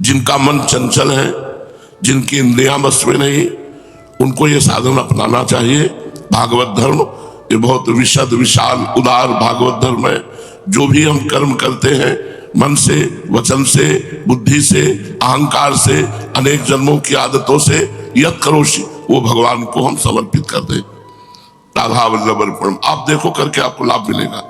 जिनका मन चंचल है, जिनकी इंद्रियां बस में नहीं, उनको ये साधन अपनाना चाहिए। भागवत धर्म ये बहुत विशद विशाल उदार भागवत धर्म है। जो भी हम कर्म करते हैं मन से, वचन से, बुद्धि से, अहंकार से, अनेक जन्मों की आदतों से, यत् करोषि, वो भगवान को हम समर्पित कर दें। राधा वल्लभ अर्पणम। आप देखो करके आपको लाभ मिलेगा।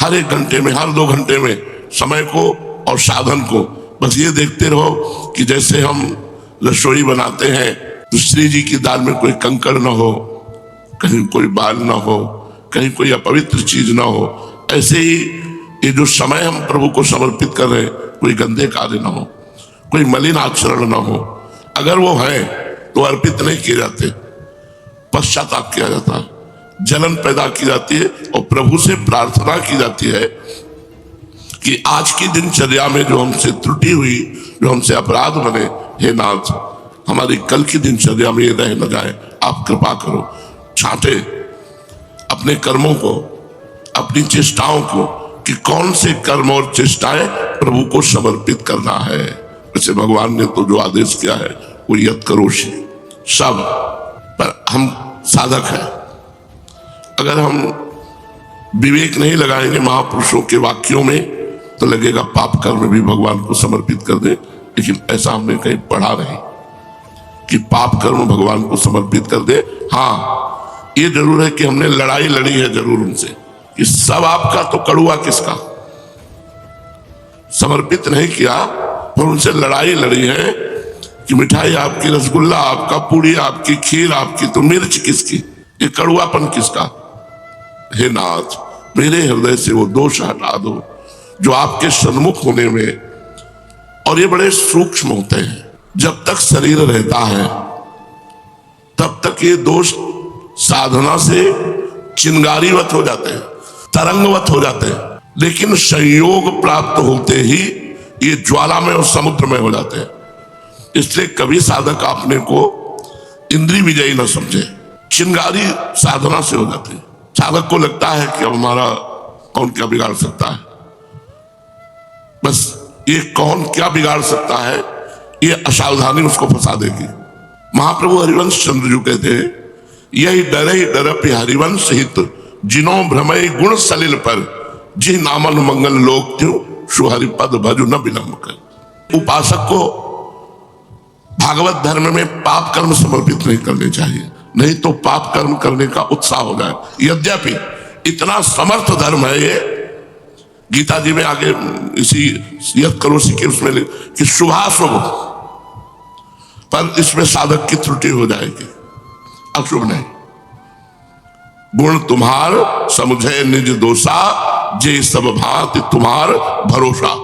हर एक घंटे में, हर 2 घंटे में समय को और साधन को बस ये देखते रहो कि जैसे हम रसोई बनाते हैं तो श्री जी की दाल में कोई कंकड़ ना हो, कहीं कोई बाल ना हो, कहीं कोई अपवित्र चीज ना हो। ऐसे ही ये जो समय हम प्रभु को समर्पित कर रहे हैं, कोई गंदे कार्य ना हो, कोई मलिन आचरण ना हो। अगर वो है तो अर्पित नहीं किए जाते, पश्चाताप किया जाता है, जलन पैदा की जाती है और प्रभु से प्रार्थना की जाती है कि आज की दिनचर्या में जो हमसे त्रुटि हुई, जो हमसे अपराध बने, हे नाथ हमारी कल की दिनचर्या में ये रह न जाए, आप कृपा करो। छांटे अपने कर्मों को, अपनी चेष्टाओं को कि कौन से कर्म और चेष्टाएं प्रभु को समर्पित करना है। वैसे भगवान ने तो जो आदेश किया है वो यत् करोषि सब, पर हम साधक हैं। अगर हम विवेक नहीं लगाएंगे महापुरुषों के वाक्यों में तो लगेगा पाप कर्म भी भगवान को समर्पित कर दे, लेकिन ऐसा हमने कहीं पढ़ा नहीं कि पाप कर्म भगवान को समर्पित कर दे। हाँ, ये जरूर है कि हमने लड़ाई लड़ी है जरूर उनसे कि सब आपका तो कड़ुआ किसका, समर्पित नहीं किया, पर उनसे लड़ाई लड़ी है कि मिठाई आपकी, रसगुल्ला आपका, पूड़ी आपकी, खीर आपकी, तो मिर्च किसकी, ये कड़ुआपन किसका। हे नाथ मेरे हृदय से वो दोष हटा दो जो आपके सन्मुख होने में, और ये बड़े सूक्ष्म होते हैं। जब तक शरीर रहता है तब तक ये दोष साधना से चिंगारीवत हो जाते हैं, तरंगवत हो जाते हैं, लेकिन संयोग प्राप्त होते ही ये ज्वालामय और समुद्र में हो जाते हैं। इसलिए कभी साधक अपने को इंद्रिय विजयी न समझे, चिंगारी साधना से हो जाती है। साधक को लगता है कि अब हमारा कौन क्या बिगाड़ सकता है, बस ये कौन क्या बिगाड़ सकता है, ये असावधानी उसको फंसा देगी। महाप्रभु हरिवंश चंद्र जी कहते हैं, यही डरे डरपि हरिवंश हित, जिनो भ्रमय गुण सलिल पर, जी नामन मंगल लोक त्यों, सुहरि पद भजु न विलंब कर। उपासक को भागवत धर्म में पाप कर्म समर्पित नहीं करने चाहिए, नहीं तो पाप कर्म करने का उत्साह हो जाए। यद्यपि इतना समर्थ धर्म है ये, गीता जी में आगे इसी यत् करोषि के उसमें कि शुभाशुभ, पर इसमें साधक की त्रुटि हो जाएगी, अशुभ नहीं। गुण तुम्हार समझे निज दोषा, जे सब भांति तुम्हार भरोसा।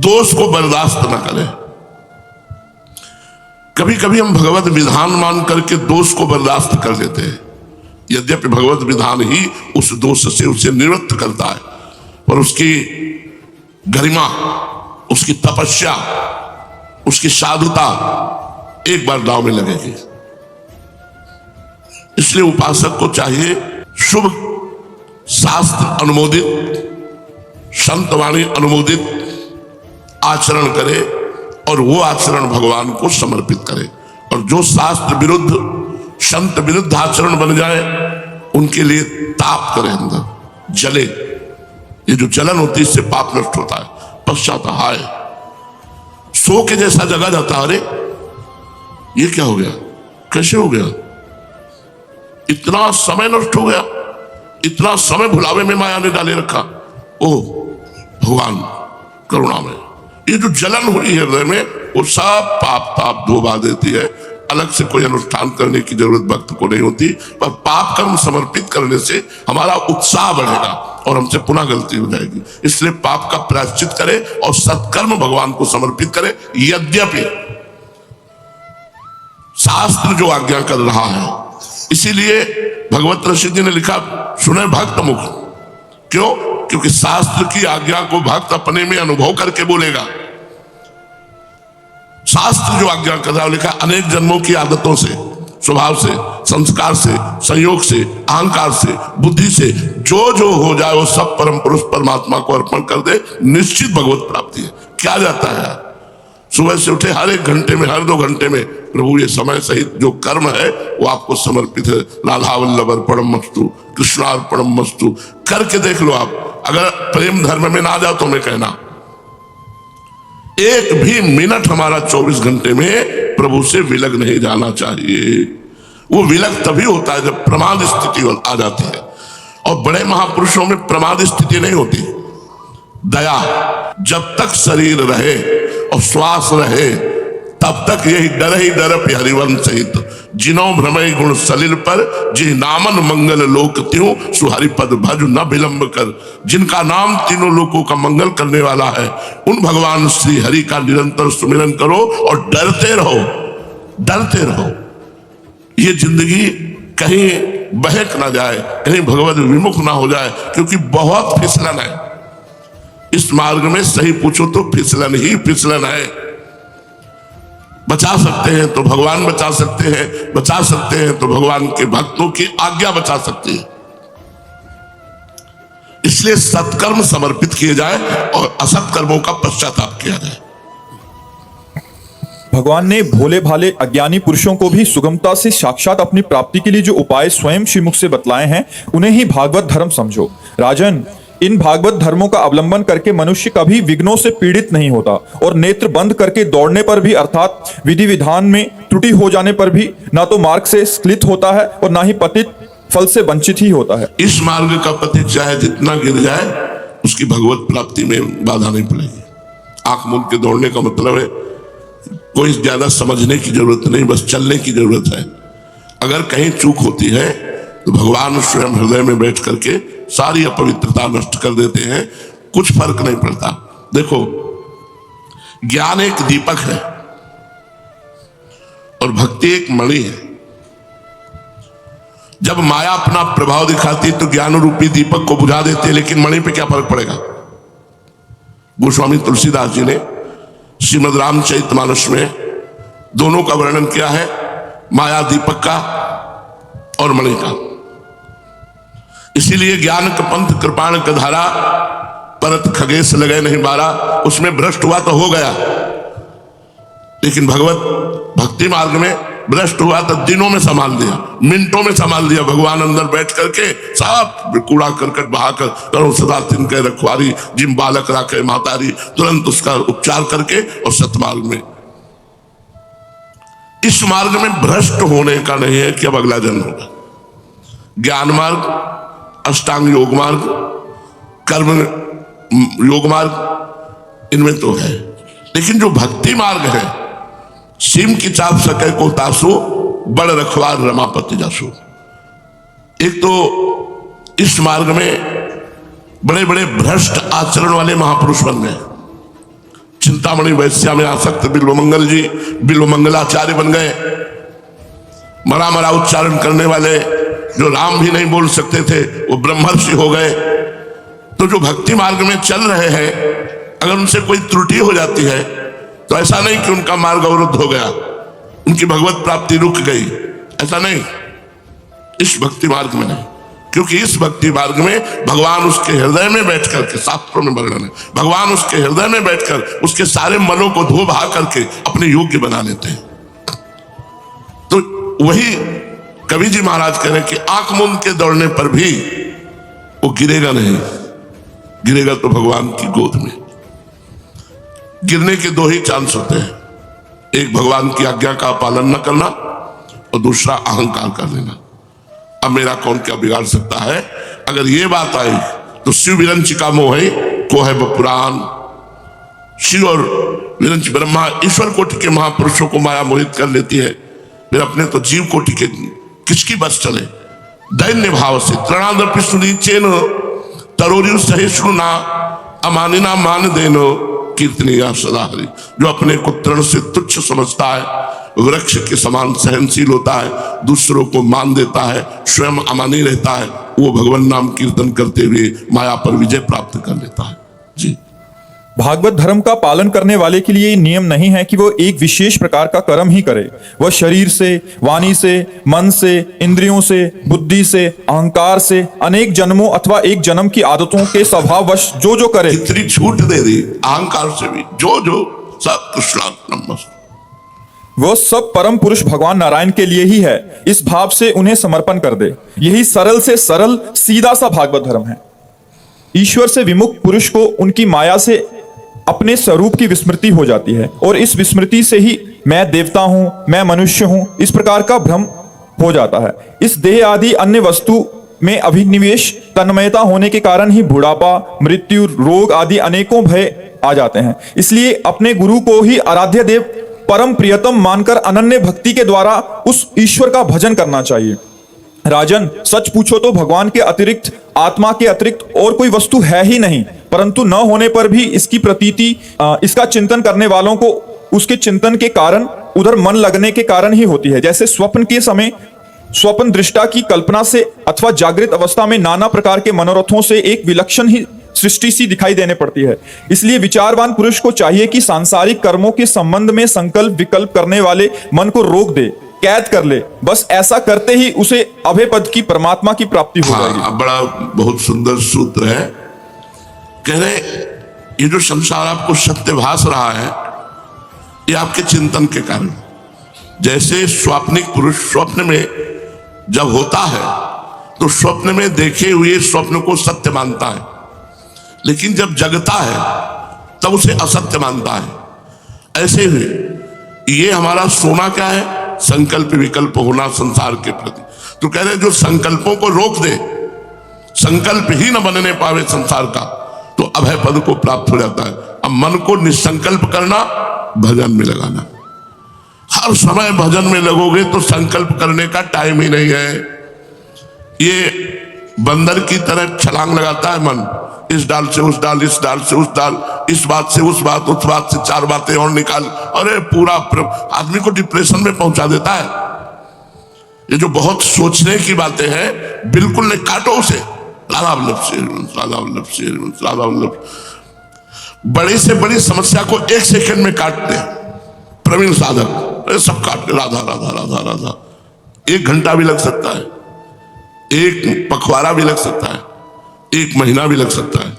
दोष को बर्दाश्त न करें। कभी कभी हम भगवत विधान मान करके दोष को बर्दाश्त कर लेते हैं, यद्यपि भगवत विधान ही उस दोष से उसे निवृत्त करता है, पर उसकी गरिमा, उसकी तपस्या, उसकी साधुता एक बार दांव में लगेगी। इसलिए उपासक को चाहिए शुभ शास्त्र अनुमोदित, संतवाणी अनुमोदित आचरण करे और वो आचरण भगवान को समर्पित करे। और जो शास्त्र विरुद्ध, संत विरुद्ध आचरण बन जाए उनके लिए ताप करे, अंदर जले। ये जो जलन होती है इससे पाप नष्ट होता है। पश्चाताप, हाय सो के जैसा जगह जाता है, अरे ये क्या हो गया, कैसे हो गया, इतना समय नष्ट हो गया, इतना समय भुलावे में माया ने डाले रखा। ओ भगवान करुणा में ये जो जलन हुई हृदय में वो सब पाप ताप धोबा देती है। अलग से कोई अनुष्ठान करने की जरूरत भक्त को नहीं होती, पर पाप कर्म समर्पित करने से हमारा उत्साह बढ़ेगा और हमसे पुनः गलती हो जाएगी। इसलिए पाप का प्रायश्चित करे और सत्कर्म भगवान को समर्पित करे। यद्यपि शास्त्र जो आज्ञा कर रहा है, इसीलिए भगवत ऋषि जी ने लिखा, सुने भक्त मुख। क्यों? क्योंकि शास्त्र की आज्ञा को भक्त अपने में अनुभव करके बोलेगा। शास्त्र जो आज्ञा कर रहा है, लिखा अनेक जन्मों की आदतों से, स्वभाव से, संस्कार से, संयोग से, अहंकार से, बुद्धि से जो हो जाए वो सब परम पुरुष परमात्मा को अर्पण कर दे, निश्चित भगवत प्राप्ति है। क्या जाता है सुबह से उठे हर एक घंटे में, हर 2 घंटे में प्रभु ये समय सहित जो कर्म है वो आपको समर्पित है, राधा वल्लभ अर्पणम मस्तु, कृष्णार्पणम मस्तु करके देख लो आप। अगर प्रेम धर्म में ना जाओ तो मैं कहना, एक भी मिनट हमारा 24 घंटे में प्रभु से विलग नहीं जाना चाहिए। वो विलग तभी होता है जब प्रमाद स्थिति आ जाती है, और बड़े महापुरुषों में प्रमाद स्थिति नहीं होती। दया, जब तक शरीर रहे और श्वास रहे तब तक यही डर ही डर हरिवंश सहित, जिनो भ्रमय गुण सलिल पर जी नामन मंगल लोक त्यों सुहरिपद भज न विलंब कर। जिनका नाम तीनों लोकों का मंगल करने वाला है, उन भगवान श्री हरि का निरंतर सुमिरन करो और डरते रहो, डरते रहो। ये जिंदगी कहीं बहक ना जाए, कहीं भगवत विमुख ना हो जाए, क्योंकि बहुत फिसलन है इस मार्ग में। सही पूछो तो फिसलन ही फिसलन है। बचा सकते हैं तो भगवान बचा सकते हैं, बचा सकते हैं तो भगवान के भक्तों की आज्ञा बचा सकती है। इसलिए सत्कर्म समर्पित किए जाए और असत्कर्मों का पश्चाताप किया जाए। भगवान ने भोले भाले अज्ञानी पुरुषों को भी सुगमता से साक्षात अपनी प्राप्ति के लिए जो उपाय स्वयं श्रीमुख से बतलाए हैं, उन्हें ही भागवत धर्म समझो। राजन, इन भागवत धर्मों का अवलंबन करके मनुष्य कभी विघ्नों से पीड़ित नहीं होता, और नेत्र बंद करके दौड़ने पर भी, अर्थात विधि विधान में त्रुटि हो जाने पर भी, ना तो मार्ग से स्खलित होता है और ना ही पतित फल से वंचित ही होता है। इस मार्ग का पतित चाहे जितना गिर जाए, उसकी भगवत प्राप्ति में बाधा नहीं पड़ेगी। आंख मूंद के दौड़ने का मतलब है कोई ज्यादा समझने की जरूरत नहीं, बस चलने की जरूरत है। अगर कहीं चूक होती है तो भगवान स्वयं हृदय में बैठ करके सारी अपवित्रता नष्ट कर देते हैं, कुछ फर्क नहीं पड़ता। देखो, ज्ञान एक दीपक है और भक्ति एक मणि है। जब माया अपना प्रभाव दिखाती तो ज्ञान रूपी दीपक को बुझा देते हैं, लेकिन मणि पे क्या फर्क पड़ेगा। गोस्वामी तुलसीदास जी ने श्रीमद् रामचरितमानस में दोनों का वर्णन किया है, माया दीपक का और मणि का। इसीलिए ज्ञान का पंथ कृपाण का धारा, परत खगेश लगे नहीं बारा। उसमें भ्रष्ट हुआ तो हो गया, लेकिन भगवत भक्ति मार्ग में भ्रष्ट हुआ तो दिनों में संभाल दिया, मिनटों में संभाल दिया। भगवान अंदर बैठ करके सब कूड़ा करकट बहाकर, करो सदा तिनके रखवारी, जिम बालक राखे मातारी, तुरंत उसका उपचार करके और सतमार्ग में। इस मार्ग में भ्रष्ट होने का नहीं है कि अब अगला जन्म होगा। ज्ञान मार्ग, अष्टांग योग मार्ग, कर्म योग मार्ग, इनमें तो है। लेकिन जो भक्ति मार्ग है, सीम की चाप सके को तासो, बड़ रखवार रमापति जासो। एक तो इस मार्ग में बड़े बड़े भ्रष्ट आचरण वाले महापुरुष बन गए। चिंतामणि वैश्या में आसक्त बिल्वमंगल जी बिल्वमंगलाचार्य बन गए। मरा मरा उच्चारण करने वाले, जो राम भी नहीं बोल सकते थे, वो ब्रह्मर्षि हो गए। तो जो भक्ति मार्ग में चल रहे हैं, अगर उनसे कोई त्रुटि हो जाती है तो ऐसा नहीं कि उनका मार्ग अवरुद्ध हो गया, उनकी भगवत प्राप्ति रुक गई, ऐसा नहीं। इस भक्ति मार्ग में नहीं, क्योंकि इस भक्ति मार्ग में भगवान उसके हृदय में बैठ करके, शास्त्रों में वर्णन है, भगवान उसके हृदय में बैठकर उसके सारे मलों को धो बहा करके अपने योग्य बना लेते हैं। तो वही कवि जी महाराज कह रहे हैं कि आंख मूंद के दौड़ने पर भी वो गिरेगा नहीं, गिरेगा तो भगवान की गोद में। गिरने के 2 ही चांस होते हैं, एक भगवान की आज्ञा का पालन न करना और दूसरा अहंकार कर लेना। अब मेरा कौन क्या बिगाड़ सकता है। अगर ये बात आई तो शिव विरंच का मोह है को है पुराण। शिव और विरंच ब्रह्मा ईश्वर कोटि के महापुरुषों को माया मोहित कर लेती है, फिर अपने तो जीव कोटि के किसकी बस चले। दैन्य भाव से तृणादपि सुनीचेन तरोरियु सहिष्णु ना अमानिना मान देनो कीर्तनीय सदा हरि। जो अपने को तृण से तुच्छ समझता है, वृक्ष के समान सहनशील होता है, दूसरों को मान देता है, स्वयं अमानी रहता है, वो भगवान नाम कीर्तन करते हुए माया पर विजय प्राप्त कर लेता है। जी, भागवत धर्म का पालन करने वाले के लिए नियम नहीं है कि वो एक विशेष प्रकार का कर्म ही करे। वह शरीर से, वाणी से, मन से, इंद्रियों से, बुद्धि से, अहंकार से, अनेक जन्मों अथवा एक जन्म की आदतों के स्वभाववश जो जो करे। इतनी छूट दे दी, अहंकार से भी जो जो सब कृष्णार्पणमस्तु। वह सब परम पुरुष भगवान नारायण के लिए ही है, इस भाव से उन्हें समर्पण कर दे। यही सरल से सरल सीधा सा भागवत धर्म है। ईश्वर से विमुख पुरुष को उनकी माया से अपने स्वरूप की विस्मृति हो जाती है और इस विस्मृति से ही मैं देवता हूं, मैं मनुष्य हूं, इस प्रकार का भ्रम हो जाता है। इस देह आदि अन्य वस्तु में अभिनिवेश तन्मयता होने के कारण ही बुढ़ापा, मृत्यु, रोग आदि अनेकों भय आ जाते हैं। इसलिए अपने गुरु को ही आराध्य देव, परम प्रियतम मानकर अनन्य भक्ति के द्वारा उस ईश्वर का भजन करना चाहिए। राजन, सच पूछो तो भगवान के अतिरिक्त, आत्मा के अतिरिक्त और कोई वस्तु है ही नहीं, परंतु न होने पर भी इसकी प्रतीति, इसका चिंतन करने वालों को उसके चिंतन के कारण, उधर मन लगने के कारण ही होती है। जैसे स्वप्न के समय स्वप्न दृष्टा की कल्पना से अथवा जागृत अवस्था में नाना प्रकार के मनोरथों से एक विलक्षण ही सृष्टि सी दिखाई देने पड़ती है। इसलिए विचारवान पुरुष को चाहिए कि सांसारिक कर्मों के संबंध में संकल्प विकल्प करने वाले मन को रोक दे, कैद कर ले। बस ऐसा करते ही उसे अभय पद की, परमात्मा की प्राप्ति हो जाएगी। बड़ा बहुत सुंदर सूत्र है। कह रहे ये जो संसार आपको सत्य भास रहा है, ये आपके चिंतन के कारण। जैसे स्वाप्निक पुरुष स्वप्न में जब होता है तो स्वप्न में देखे हुए स्वप्न को सत्य मानता है, लेकिन जब जगता है तब उसे असत्य मानता है। ऐसे ही ये हमारा सोना क्या है? संकल्प विकल्प होना संसार के प्रति। तो कह रहे जो संकल्पों को रोक दे, संकल्प ही न बनने पावे संसार का, तो अभय पद को प्राप्त हो जाता है। अब मन को निसंकल्प करना, भजन में लगाना। हर समय भजन में लगोगे तो संकल्प करने का टाइम ही नहीं है। ये बंदर की तरह छलांग लगाता है मन, इस डाल से उस डाल, इस डाल से उस डाल, इस बात से उस बात, उस बात से चार बातें और निकाल। अरे पूरा आदमी को डिप्रेशन में पहुंचा देता है। ये जो बहुत सोचने की बातें हैं, बिल्कुल नहीं, काटो उसे। राधा वल्लभ से, राधा वल्लभ से, राधा वल्लभ। बड़ी से बड़ी समस्या को एक सेकंड में काटते हैं प्रवीण साधक, सब काटते, राधा राधा राधा राधा। 1 घंटा भी लग सकता है, 1 पखवाड़ा भी लग सकता है, 1 महीना भी लग सकता है,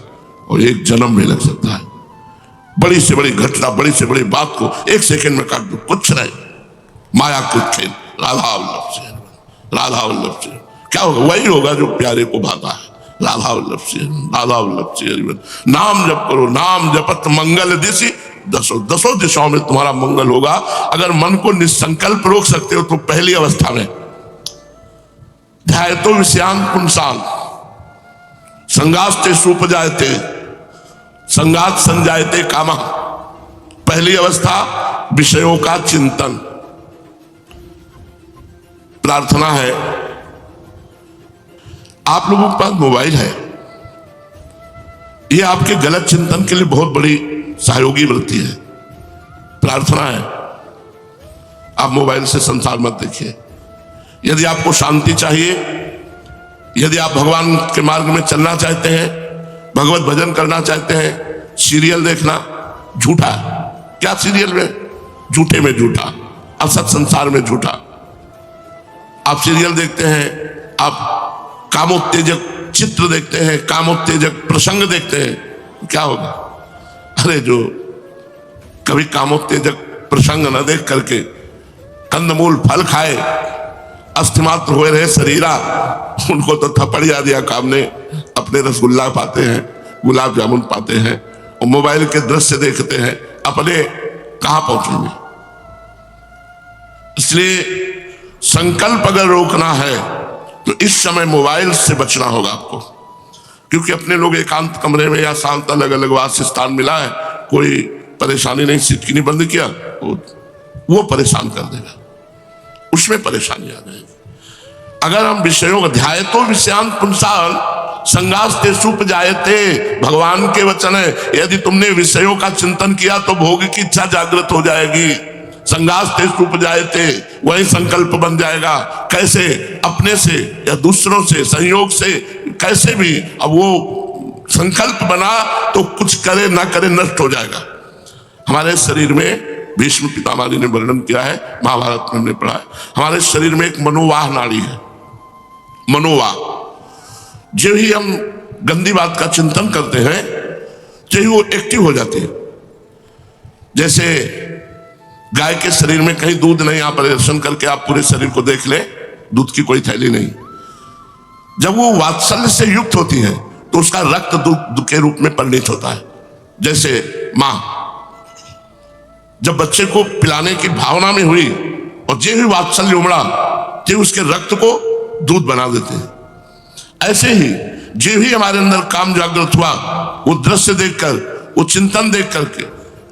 और 1 जन्म भी लग सकता है। बड़ी से बड़ी घटना, बड़ी से बड़ी बात को 1 सेकंड में काट दो, कुछ नहीं। माया कुछ खेल, राधा वल्लभ से, राधा वल्लभ से। क्या होगा? वही होगा जो प्यारे को भाता है। राधा वल्लभ से, राधा वल्लभ से। नाम जप करो, नाम जपत मंगल दिशि, दसों दिशाओं में तुम्हारा मंगल होगा। अगर मन को निसंकल्प रोक सकते हो तो पहली अवस्था में ध्यायतो विषयान पुंसान संगास्ते सुपजायते संगात संजायते कामा। पहली अवस्था विषयों का चिंतन। प्रार्थना है, आप लोगों के पास मोबाइल है, ये आपके गलत चिंतन के लिए बहुत बड़ी सहयोगी वृत्ति है। प्रार्थना है, आप मोबाइल से संसार मत देखिए। यदि आपको शांति चाहिए, यदि आप भगवान के मार्ग में चलना चाहते हैं, भगवत भजन करना चाहते हैं, सीरियल देखना झूठा। क्या सीरियल में? झूठे में झूठा, असत संसार में झूठा। आप सीरियल देखते हैं, आप कामोत्तेजक चित्र देखते हैं, कामोत्तेजक प्रसंग देखते हैं, क्या होगा? अरे जो कभी कामोत्तेजक प्रसंग न देख करके कंदमूल फल खाए, अस्थिमात्र हुए रहे शरीरा, उनको तो थपड़िया दिया काम ने। अपने रसगुल्ला पाते हैं, गुलाब जामुन पाते हैं, और मोबाइल के दृश्य देखते हैं, अपने कहां पहुंचेंगे? इसलिए संकल्प अगर रोकना है तो इस समय मोबाइल से बचना होगा आपको। क्योंकि अपने लोग एकांत कमरे में या शांत अलग अलग वास स्थान मिला है, कोई परेशानी नहीं, सिटकी नहीं बंद किया, वो परेशान कर देगा, उसमें परेशानी आ जाएगी। अगर हम विषयों का ध्यायतो विषयान पुंसान संगास्ते सुप जायते, भगवान के वचन है, यदि तुमने विषयों का चिंतन किया तो भोग की इच्छा जागृत हो जाएगी। संगास्ते सुप जायते, वही संकल्प बन जाएगा। कैसे? अपने से या दूसरों से, संयोग से, कैसे भी। अब वो संकल्प बना तो कुछ करे ना करे नष्ट हो जाएगा। हमारे शरीर में भीष्म पितामह जी ने वर्णन किया है, महाभारत में हमने पढ़ा है, हमारे शरीर में एक मनोवाह नाड़ी है। मनोवाह, जो ही हम गंदी बात का चिंतन करते हैं, जो ही वो एक्टिव हो जाती है। जैसे गाय के शरीर में कहीं दूध नहीं, आप परिदर्शन करके आप पूरे शरीर को देख ले, दूध की कोई थैली नहीं। जब वो वात्सल्य से युक्त होती है तो उसका रक्त दूध के रूप में परिणित होता है। जैसे मां जब बच्चे को पिलाने की भावना में हुई और जे भी वात्सल्य उमड़ा, जे उसके रक्त को दूध बना देते हैं। ऐसे ही जे भी हमारे अंदर काम जागृत हुआ, वो दृश्य देखकर, वो चिंतन देख करके,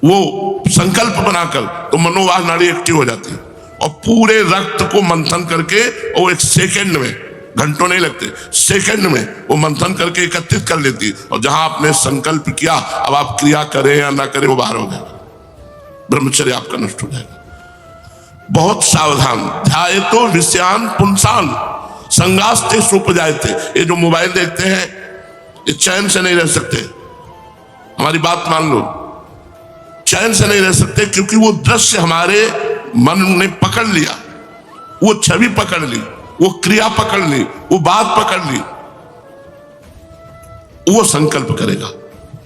वो संकल्प बनाकर, तो मनोवाह नाड़ी एक्टिव हो जाती है और पूरे रक्त को मंथन करके, और वो एक सेकंड में, घंटों नहीं लगते, सेकंड में वो मंथन करके एकत्रित कर लेती है। और जहां आपने संकल्प किया, अब आप क्रिया करें या ना करें, वो बाहर हो जाएगा, ब्रह्मचर्य आपका नष्ट हो जाएगा। बहुत सावधान। ध्यायतो विषयान पुंसान संगास्ते सुपजायते। ये जो मोबाइल देखते हैं, ये चैन से नहीं रह सकते। हमारी बात मान लो, चैन से नहीं रह सकते, क्योंकि वो दृश्य हमारे मन ने पकड़ लिया, वो छवि पकड़ ली, वो क्रिया पकड़ ली, वो बात पकड़ ली, वो संकल्प करेगा।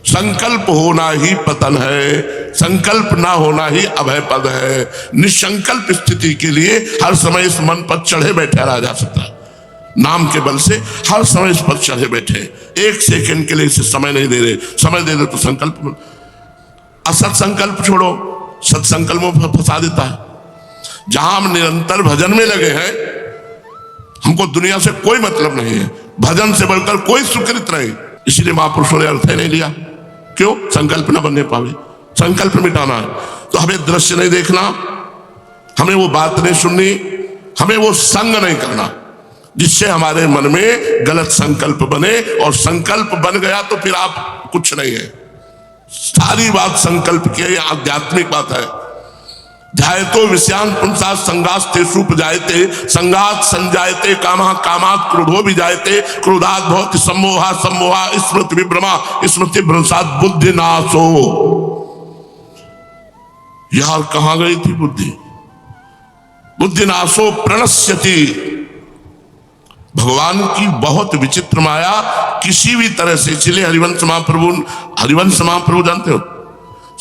संकल्प होना ही पतन है, संकल्प ना होना ही अभय पद है। निसंकल्प स्थिति के लिए हर समय इस मन पर चढ़े बैठे रहा जा सकता है। नाम के बल से हर समय इस पर चढ़े बैठे, एक सेकंड के लिए इसे समय नहीं दे रहे। समय दे दे तो संकल्प, असत संकल्प छोड़ो, सत्संकल्पों में फंसा देता है। जहां हम निरंतर भजन में लगे हैं, हमको दुनिया से कोई मतलब नहीं है, भजन से बढ़कर कोई सुकृत नहीं। इसीलिए महापुरुषों ने अर्थ नहीं लिया। क्यों? संकल्प ना बनने पावे, संकल्प मिटाना है। तो हमें दृश्य नहीं देखना, हमें वो बात नहीं सुननी, हमें वो संग नहीं करना जिससे हमारे मन में गलत संकल्प बने। और संकल्प बन गया तो फिर आप कुछ नहीं है। सारी बात संकल्प की है, यह आध्यात्मिक बात है। ध्यायतो विषयान पुंसा संगास्ते सुपजायते संगात संजायते कामः कामात् क्रोधो विजायते क्रोधात् भवति सम्मोहा सम्मोहा स्मृति विभ्रमा स्मृति भ्रंशात् बुद्धि नाशो। यार कहां गई थी बुद्धि? बुद्धि नाशो प्रणश्यति। भगवान की बहुत विचित्र माया किसी भी तरह से। इसलिए हरिवंश महाप्रभु जानते हो,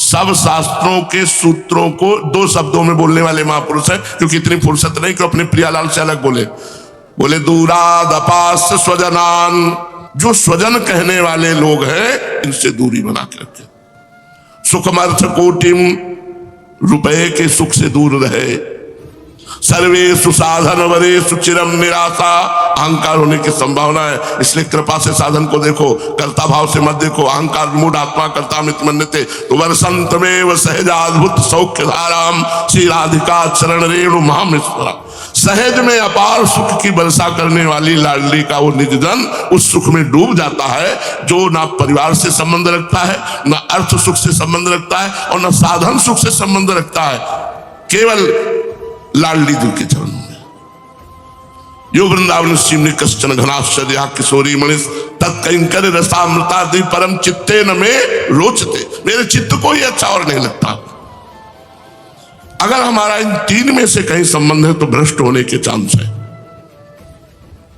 सब शास्त्रों के सूत्रों को 2 शब्दों में बोलने वाले महापुरुष हैं, क्योंकि इतनी फुर्सत नहीं कि अपने प्रियालाल से अलग बोले दूराद अपास स्वजनान। जो स्वजन कहने वाले लोग हैं, इनसे दूरी बना के रखे। सुखमर्थ कोटिम, रुपए के सुख से दूर रहे। सर्वे सुसाधन वरे सुचिरम निराशा। अहंकार होने की संभावना है, इसलिए कृपा से साधन को देखो, कर्ता भाव से मत देखो। अहंकार मूढ़ आत्मा कर्ता मित मन्यते। तो वर्षंत में व सहजाद्भुत सौख्य धाराम श्री राधिका चरण रेणु महामेश्वरा। सहज में अपार सुख की वर्षा करने वाली लाडली का वो निज जन उस सुख में डूब जाता है, जो ना परिवार से संबंध रखता है, ना अर्थ सुख से संबंध रखता है, और ना साधन सुख से संबंध रखता है। केवल लाडली दिल के चरणों में। यो वृंदावन सीमने कश्चन घनाश्चर्या किशोरी मणिस तत्कंकर रसामृतादि परम चित्ते न में रोचते। मेरे चित्त को ही अच्छा और नहीं लगता। अगर हमारा इन 3 में से कहीं संबंध है तो भ्रष्ट होने के चांस है।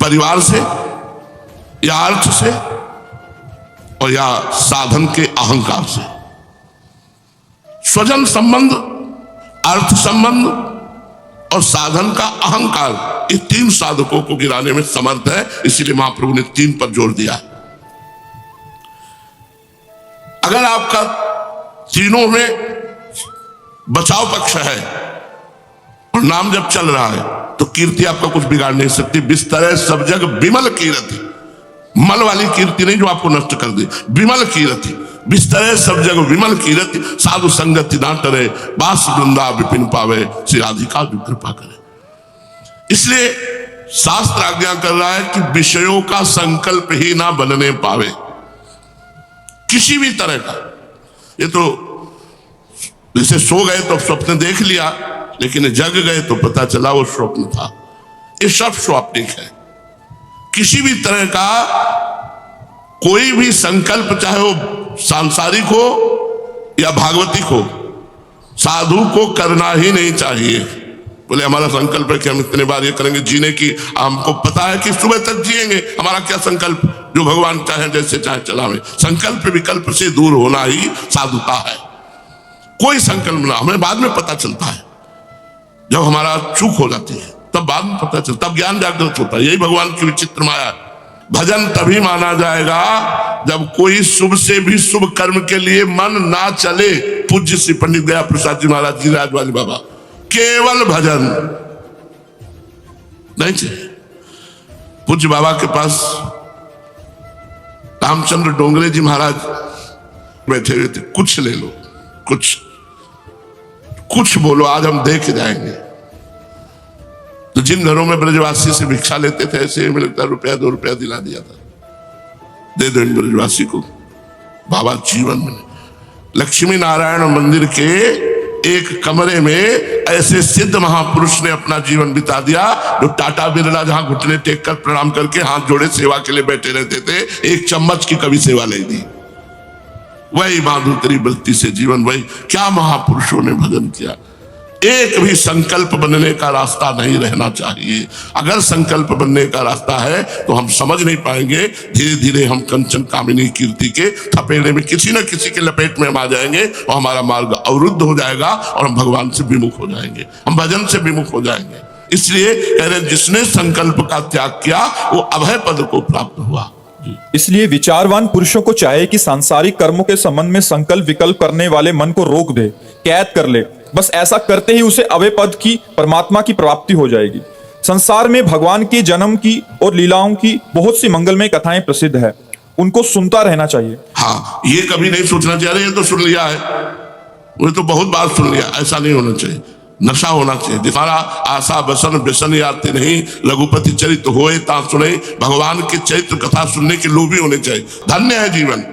परिवार से या अर्थ से और या साधन के अहंकार से। स्वजन संबंध, अर्थ संबंध और साधन का अहंकार, ये 3 साधकों को गिराने में समर्थ है। इसीलिए महाप्रभु ने 3 पर जोर दिया। अगर आपका तीनों में बचाव पक्ष है और नाम जब चल रहा है, तो कीर्ति आपका कुछ बिगाड़ नहीं सकती। बिस्तर सब जग विमल कीर्ति, मल वाली कीर्ति नहीं जो आपको नष्ट कर दे, विमल कीर्ति। बिस्तर सब जग विमल कीर्ति, साधु संगति ना टरे, बास वृंदा विपिन पावे, श्री राधिका जो कृपा करे। इसलिए शास्त्र आज्ञा कर रहा है कि विषयों का संकल्प ही ना बनने पावे, किसी भी तरह का। ये तो जैसे सो गए तो स्वप्न देख लिया, लेकिन जग गए तो पता चला वो स्वप्न था। ये सब स्वाप्निक है। किसी भी तरह का कोई भी संकल्प, चाहे वो सांसारिक हो या भागवतिक हो, साधु को करना ही नहीं चाहिए। बोले हमारा संकल्प है कि हम इतने बार ये करेंगे जीने की, हमको पता है कि सुबह तक जिएंगे, हमारा क्या संकल्प, जो भगवान चाहे जैसे चाहे चलावे। संकल्प विकल्प से दूर होना ही साधुता है। कोई संकल्प ना, हमें बाद में पता चलता है जब हमारा चूक हो जाती है, तब बाद में पता चलता, तब ज्ञान जागृत होता है। यही भगवान की विचित्र माया है। भजन तभी माना जाएगा जब कोई शुभ से भी शुभ कर्म के लिए मन ना चले। पूज्य श्री पंडित गया प्रसाद जी महाराज जी राजवाली बाबा, केवल भजन नहीं चाहिए। पूज्य बाबा के पास रामचंद्र डोंगरे जी महाराज बैठे हुए थे, कुछ ले लो, कुछ बोलो, आज हम देख जाएंगे। तो जिन घरों में ब्रजवासी से भिक्षा लेते थे, ऐसे में लगता ₹1 ₹2 दिला दिया था, दे दो इन ब्रजवासी को। बाबा जीवन में लक्ष्मी नारायण मंदिर के एक कमरे में ऐसे सिद्ध महापुरुष ने अपना जीवन बिता दिया, जो टाटा बिरला जहां घुटने टेक कर प्रणाम करके हाथ जोड़े सेवा के लिए बैठे रहते थे, एक चम्मच की कभी सेवा ले दी। वही माधुरी वृत्ति से जीवन, वही क्या महापुरुषों ने भजन किया। एक भी संकल्प बनने का रास्ता नहीं रहना चाहिए। अगर संकल्प बनने का रास्ता है तो हम समझ नहीं पाएंगे, धीरे धीरे हम कंचन कामिनी कीर्ति के थपेड़े में किसी न किसी के लपेट में हम आ जाएंगे और हमारा मार्ग अवरुद्ध हो जाएगा और हम भगवान से विमुख हो जाएंगे, हम भजन से विमुख हो जाएंगे। इसलिए कह रहे जिसने संकल्प का त्याग किया वो अभय पद को प्राप्त हुआ। इसलिए विचारवान पुरुषों को चाहिए कि सांसारिक कर्मों के संबंध में संकल्प विकल्प करने वाले मन को रोक दे, कैद कर ले। बस ऐसा करते ही उसे अभय पद की, परमात्मा की प्राप्ति हो जाएगी। संसार में भगवान के जन्म की और लीलाओं की बहुत सी मंगलमय कथाएं प्रसिद्ध है, उनको सुनता रहना चाहिए। हाँ, ये कभी नहीं सोचना चाहिए ये तो सुन लिया है, वो तो बहुत बार सुन लिया, ऐसा नहीं होना चाहिए। नशा होना चाहिए। जिसारा आशा बसन व्यसन याते नहीं, रघुपति चरित्र होए ता सुने। भगवान के चरित्र कथा सुनने के लोभी होने चाहिए। धन्य है जीवन,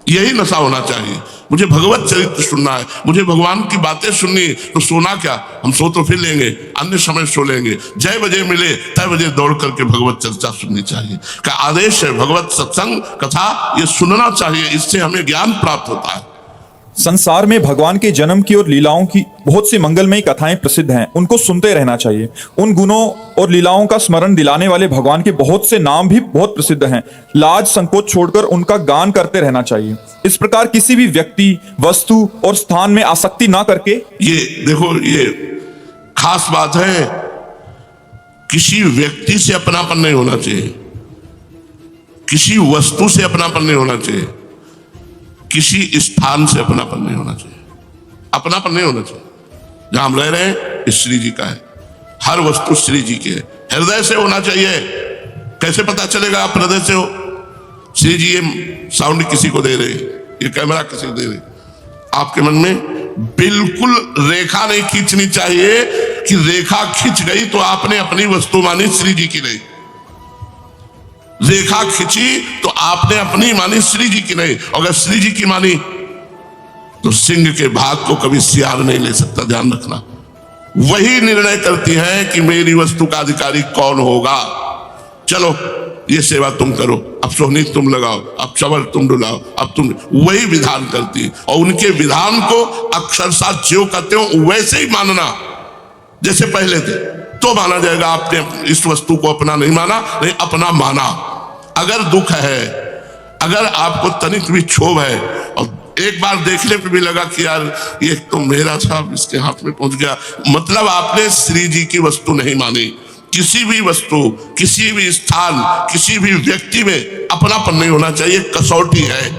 यही नशा होना चाहिए। मुझे भगवत चरित्र सुनना है, मुझे भगवान की बातें सुननी, तो सोना क्या, हम सो तो फिर लेंगे, अन्य समय सो लेंगे। जय बजे मिले तय बजे दौड़ करके भगवत चर्चा सुननी चाहिए। का आदेश है भगवत सत्संग कथा, ये सुनना चाहिए, इससे हमें ज्ञान प्राप्त होता है। संसार में भगवान के जन्म की और लीलाओं की बहुत सी मंगलमयी कथाएं प्रसिद्ध हैं, उनको सुनते रहना चाहिए। उन गुणों और लीलाओं का स्मरण दिलाने वाले भगवान के बहुत से नाम भी बहुत प्रसिद्ध हैं। लाज संकोच छोड़कर उनका गान करते रहना चाहिए। इस प्रकार किसी भी व्यक्ति, वस्तु और स्थान में आसक्ति ना करके, ये देखो, ये खास बात है, किसी व्यक्ति से अपनापन नहीं होना चाहिए, किसी वस्तु से अपनापन नहीं होना चाहिए, किसी स्थान से अपनापन नहीं होना चाहिए। अपनापन नहीं होना चाहिए। जहां हम रह रहे हैं श्री जी का है, हर वस्तु श्री जी की है। हृदय से होना चाहिए। कैसे पता चलेगा आप हृदय से हो? श्री जी ये साउंड किसी को दे रहे, ये कैमरा किसी को दे रहे, आपके मन में बिल्कुल रेखा नहीं खींचनी चाहिए कि रेखा खींच गई तो आपने अपनी वस्तु मानी, श्री जी की नहीं। रेखा खींची तो आपने अपनी मानी, श्री जी की नहीं। अगर श्री जी की मानी तो सिंह के भाग को कभी सियार नहीं ले सकता, ध्यान रखना। वही निर्णय करती है कि मेरी वस्तु का अधिकारी कौन होगा। चलो ये सेवा तुम करो, अब सोहनी तुम लगाओ, अब चवर तुम डुलाओ, अब तुम, वही विधान करती है। और उनके विधान को अक्षरशः जो कहते हो वैसे ही मानना जैसे पहले थे, तो माना जाएगा। आपने इस वस्तु को अपना नहीं माना, नहीं अपना माना। अगर दुख है, अगर आपको तनिक भी क्षोभ है और एक बार देखने पे भी लगा कि यार ये तो मेरा था, इसके हाथ में पहुंच गया, मतलब आपने श्री जी की वस्तु नहीं मानी। किसी भी वस्तु, किसी भी स्थान, किसी भी व्यक्ति में अपनापन नहीं होना चाहिए। कसौटी है,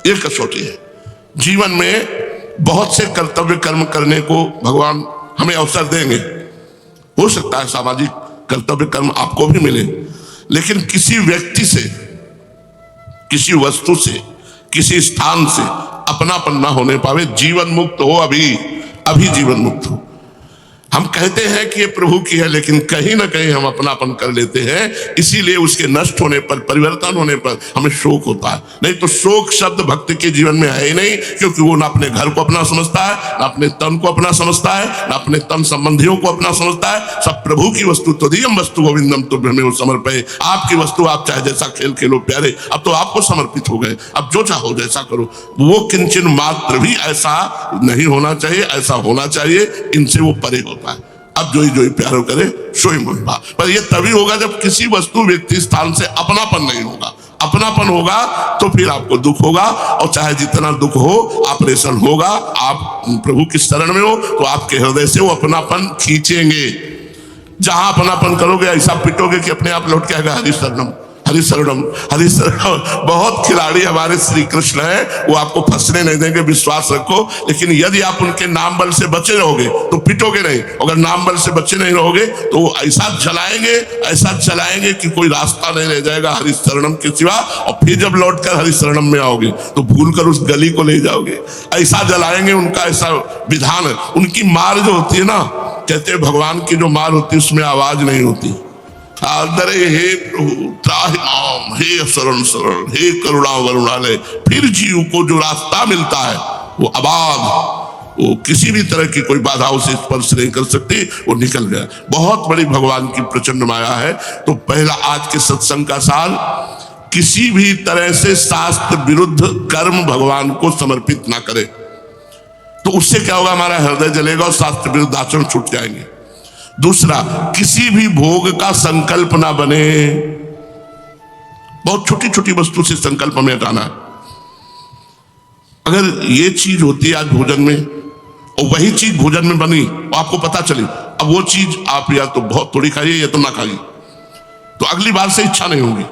ये कसौटी है। जीवन में बहुत से कर्तव्य कर्म करने को भगवान हमें अवसर देंगे। हो सकता है सामाजिक कर्तव्य कर्म आपको भी मिले, लेकिन किसी व्यक्ति से, किसी वस्तु से, किसी स्थान से अपनापन ना होने पावे। जीवन मुक्त हो, अभी जीवन मुक्त हो। हम कहते हैं कि ये प्रभु की है, लेकिन कहीं ना कहीं हम अपनापन कर लेते हैं। इसीलिए उसके नष्ट होने पर, परिवर्तन होने पर हमें शोक होता है। नहीं तो शोक शब्द भक्त के जीवन में है ही नहीं, क्योंकि वो ना अपने घर को अपना समझता है, ना अपने तन को अपना समझता है, ना अपने तन संबंधियों को अपना समझता है। सब प्रभु की वस्तु, तदीयम वस्तु गोविंदम तुभ्यमेव समर्पये। आपकी वस्तु, आप चाहे जैसा खेल खेलो प्यारे, अब तो आपको समर्पित हो गए, अब जो चाहो जैसा करो। वो किंचन मात्र भी ऐसा नहीं होना चाहिए, ऐसा होना चाहिए, इनसे वो परे होता है। अब जो ही प्यार करे सोई मन भाव। पर ये तभी होगा जब किसी वस्तु, व्यक्ति, स्थान से अपनापन नहीं होगा, अपनापन होगा तो फिर आपको दुख होगा, और चाहे जितना दुख हो, ऑपरेशन होगा, आप प्रभु की शरण में हो तो आपके हृदय से वो अपनापन खींचेंगे। जहां अपनापन करोगे ऐसा पिटोगे कि अपने आप लौट के आएगा, हरि शरणम हरि शरणम हरि शरणम। बहुत खिलाड़ी हमारे श्री कृष्ण है, वो आपको फंसने नहीं देंगे, विश्वास रखो। लेकिन यदि आप उनके नाम बल से बचे रहोगे तो पिटोगे नहीं, अगर नाम बल से बचे नहीं रहोगे तो वो ऐसा चलाएंगे कि कोई रास्ता नहीं रह जाएगा हरि शरणम के सिवा। और फिर जब लौट कर हरि शरणम में आओगे तो भूल कर उस गली को ले जाओगे, ऐसा जलाएंगे। उनका ऐसा विधान है। उनकी मार जो होती है ना, कहते हैं भगवान की जो मार होती है उसमें आवाज नहीं होती। आदरे हे प्रभु त्राहि माम, हे शरण शरण, हे करुणा वरुणालय। फिर जीव को जो रास्ता मिलता है वो आबाद, वो किसी भी तरह की कोई बाधाओं से स्पर्श नहीं कर सकती, वो निकल गया। बहुत बड़ी भगवान की प्रचंड माया है। तो पहला आज के सत्संग का साल, किसी भी तरह से शास्त्र विरुद्ध कर्म भगवान को समर्पित ना करे, तो उससे क्या होगा, हमारा हृदय जलेगा और शास्त्र विरुद्ध आचरण छूट जाएंगे। दूसरा, किसी भी भोग का संकल्प ना बने। बहुत छोटी छोटी वस्तु से संकल्प हमें हटाना है। अगर ये चीज होती है आज भोजन में और वही चीज भोजन में बनी और आपको पता चली, अब वो चीज आप या तो बहुत थोड़ी खाइए या तो ना खाइए, तो अगली बार से इच्छा नहीं होगी।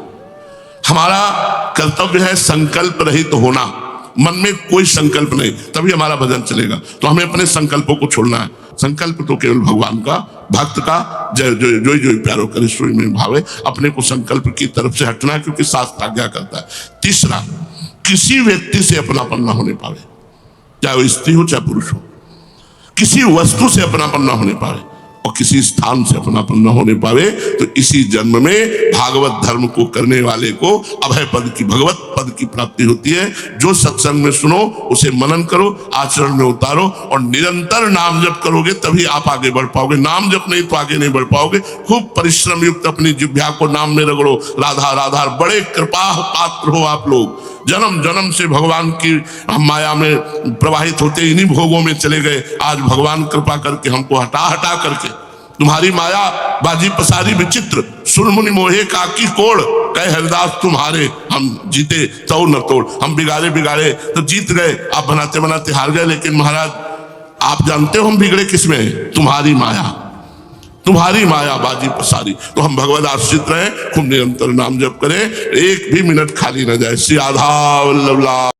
हमारा कर्तव्य है संकल्प रहित होना, मन में कोई संकल्प नहीं, तभी हमारा भजन चलेगा। तो हमें अपने संकल्पों को छोड़ना है। संकल्प तो केवल भगवान का, भक्त का, जो प्यारो करे सोई में भावे। अपने को संकल्प की तरफ से हटना है, क्योंकि शास्त्र आज्ञा करता है। तीसरा, किसी व्यक्ति से अपनापन ना होने पावे, चाहे वो स्त्री हो चाहे पुरुष हो। किसी वस्तु से अपनापन ना होने पावे और किसी स्थान से अपनापन न होने पावे, तो इसी जन्म में भागवत धर्म को करने वाले को अभय पद की, भगवत पद की प्राप्ति होती है। जो सत्संग में सुनो उसे मनन करो, आचरण में उतारो और निरंतर नाम जप करोगे तभी आप आगे बढ़ पाओगे। नाम जप नहीं तो आगे नहीं बढ़ पाओगे। खूब परिश्रम युक्त अपनी जिह्वा को नाम में रगड़ो, राधा राधा। बड़े कृपा पात्र हो आप लोग, जन्म जन्म से भगवान की हम माया में प्रवाहित होते इन्हीं भोगों में चले गए। आज भगवान कृपा करके हमको हटा करके तुम्हारी माया बाजी पसारी विचित्र, सुरमुनि मोहे काकी कोड़, कहे हरिदास तुम्हारे हम जीते तो न तोड़। हम बिगाड़े तो जीत गए, आप बनाते बनाते हार गए। लेकिन महाराज आप जानते हो हम बिगड़े किसमें? तुम्हारी माया बाजी पसारी। तो हम भगवत आश्रित रहे, खूब निरंतर नाम जप करें, एक भी मिनट खाली न जाए। श्री राधा वल्लभ।